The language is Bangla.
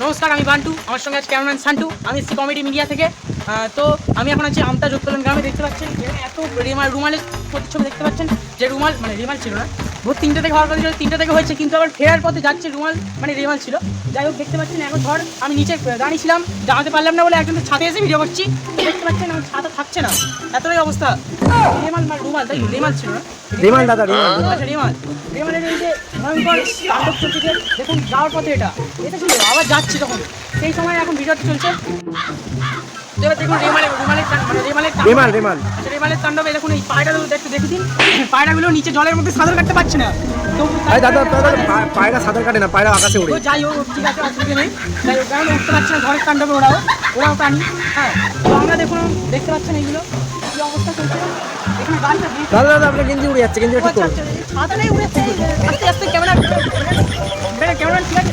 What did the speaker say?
নমস্কার, আমি বান্টু। আমার সঙ্গে আছে ক্যামেরাম্যান সান্টু। আমি এসেছি কমেডি মিডিয়া থেকে। তো আমি এখন আছি আমতাজ উত্তোলন গ্রামে। দেখতে পাচ্ছেন এখানে এত রুমালের প্রতিচ্ছবি দেখতে পাচ্ছেন, যে রুমাল মানে রেমাল ছিল না, ভোর 3টে থেকে হওয়ার কথা ছিল, 3টে থেকে হয়েছে, কিন্তু আবার ফেরার পথে যাচ্ছে রুমাল মানে রেমাল ছিল। যাই হোক, দেখতে পাচ্ছেন এখন ধর আমি নিচে দাঁড়িয়েছিলাম, দাঁড়াতে পারলাম না বলে একজন ছাদে এসে ভিডিও করছি। তো দেখতে পাচ্ছেন আমার ছাদা থাকছে না, এতটাই অবস্থা। রেমাল রুমাল, তাই রেমাল ছিল না, রেমাল দাদা, আচ্ছা রেমাল। রেমালের এই যে ভয়ঙ্কর তাণ্ডব চলছে, দেখুন যাওয়ার পথে এটা ছিল, আবার যাচ্ছি তখন সেই সময় এখন ভিডিওটি চলছে। তো এবার দেখুন রেমালের তাণ্ডবে দেখুন এই পায়রাগুলো একটু দেখে দিন। পায়রাগুলো নিচে জলের মধ্যে সাঁতার কাটতে পারছে না। তো দাদা পায়রা সাঁতার কাটে না, পায়রা আকাশে উড়ে। যাই হোক, ঠিক আছে, অসুবিধা নেই। যাই হোক, কারণ উঠতে পারছে না ঝড়ের তাণ্ডবে, ওরাও প্রাণী। হ্যাঁ, তো আমরা দেখুন দেখতে পাচ্ছেন এইগুলো কি অবস্থা চলছে এখানে। দাদা আপনার গেঞ্জি উড়ে যাচ্ছে, গেঞ্জি ঠিক করুন। ছাতা নেই, উড়েছে আস্তে আস্তে। ক্যামেরা ঠিক আছে।